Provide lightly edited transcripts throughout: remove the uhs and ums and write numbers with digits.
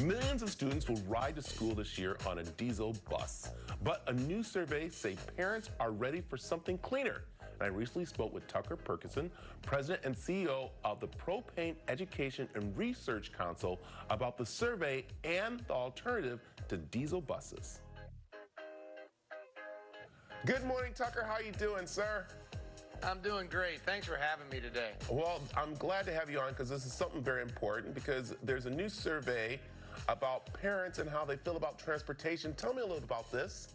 Millions of students will ride to school this year on a diesel bus. But a new survey says parents are ready for something cleaner. And I recently spoke with Tucker Perkinson, President and CEO of the Propane Education and Research Council, about the survey and the alternative to diesel buses. Good morning, Tucker. How you doing, sir? I'm doing great. Thanks for having me today. Well, I'm glad to have you on because this is something very important, because there's a new survey about parents and how they feel about transportation. Tell me a little about this.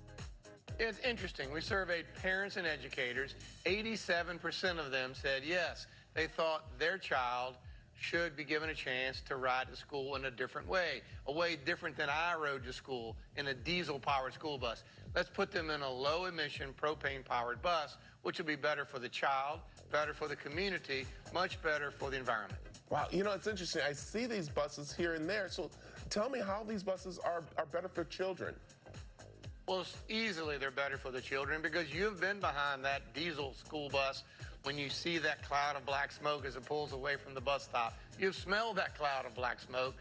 It's interesting. We surveyed parents and educators. 87% of them said yes, they thought their child should be given a chance to ride to school in a different way, a way different than I rode to school in a diesel-powered school bus. Let's put them in a low-emission propane-powered bus, which will be better for the child, better for the community, much better for the environment. Wow, you know, it's interesting. I see these buses here and there. So tell me how these buses are better for children. Well, easily they're better for the children, because you've been behind that diesel school bus when you see that cloud of black smoke as it pulls away from the bus stop. You've smelled that cloud of black smoke.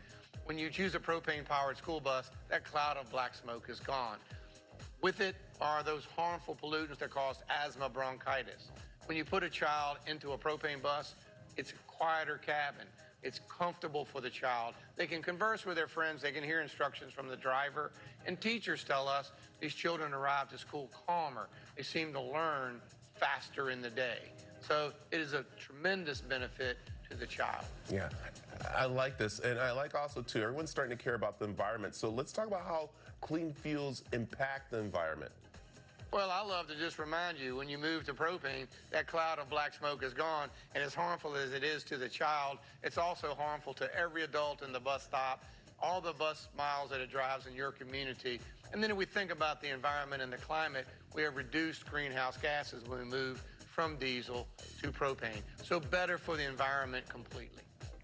When you choose a propane-powered school bus, that cloud of black smoke is gone. With it are those harmful pollutants that cause asthma, bronchitis. When you put a child into a propane bus, it's a quieter cabin. It's comfortable for the child. They can converse with their friends. They can hear instructions from the driver. And teachers tell us these children arrive to school calmer. They seem to learn faster in the day. So it is a tremendous benefit to the child. Yeah, I like this. And I like also, too, everyone's starting to care about the environment. So let's talk about how clean fuels impact the environment. Well, I love to just remind you, when you move to propane, that cloud of black smoke is gone. And as harmful as it is to the child, it's also harmful to every adult in the bus stop, all the bus miles that it drives in your community. And then if we think about the environment and the climate, we have reduced greenhouse gases when we move from diesel to propane. So better for the environment completely.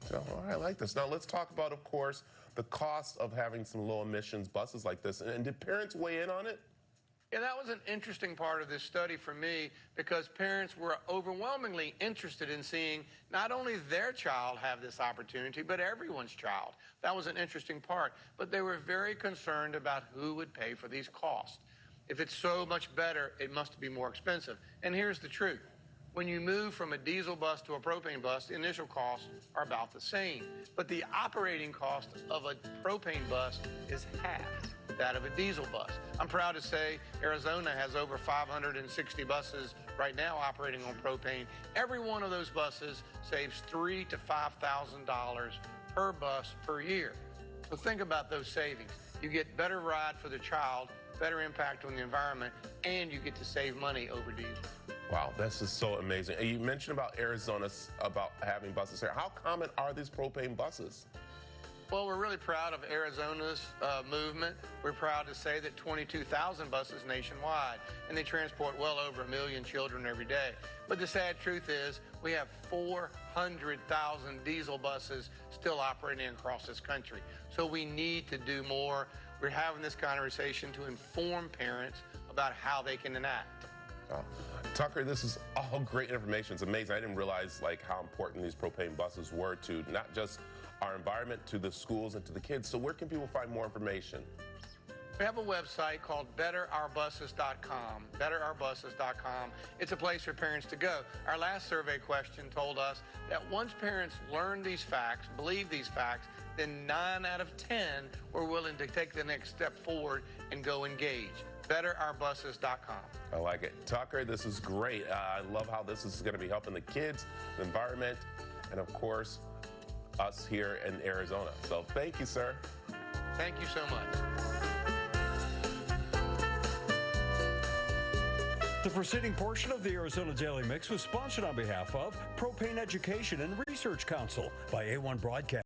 So, I like this. Now let's talk about, of course, the cost of having some low emissions buses like this. And did parents weigh in on it? Yeah, that was an interesting part of this study for me, because parents were overwhelmingly interested in seeing not only their child have this opportunity, but everyone's child. That was an interesting part. But they were very concerned about who would pay for these costs. If it's so much better, it must be more expensive. And here's the truth. When you move from a diesel bus to a propane bus, the initial costs are about the same. But the operating cost of a propane bus is half that of a diesel bus. I'm proud to say Arizona has over 560 buses right now operating on propane. Every one of those buses saves $3,000 to $5,000 per bus per year. So think about those savings. You get better ride for the child, better impact on the environment, and you get to save money over diesel. Wow, this is so amazing. And you mentioned about Arizona, about having buses here. How common are these propane buses? Well, we're really proud of Arizona's movement. We're proud to say that 22,000 buses nationwide, and they transport well over 1 million children every day. But the sad truth is we have 400,000 diesel buses still operating across this country. So we need to do more. We're having this conversation to inform parents about how they can enact. Oh. Tucker, this is all great information. It's amazing. I didn't realize how important these propane buses were to not just our environment, to the schools and to the kids. So where can people find more information? We have a website called betterourbuses.com, betterourbuses.com. It's a place for parents to go. Our last survey question told us that once parents learn these facts, believe these facts, then 9 out of 10 were willing to take the next step forward and go engage. betterourbuses.com. I like it. Tucker, this is great. I love how this is going to be helping the kids, the environment, and of course, us here in Arizona. So thank you, sir. Thank you so much. The preceding portion of the Arizona Daily Mix was sponsored on behalf of Propane Education and Research Council by A1 Broadcast.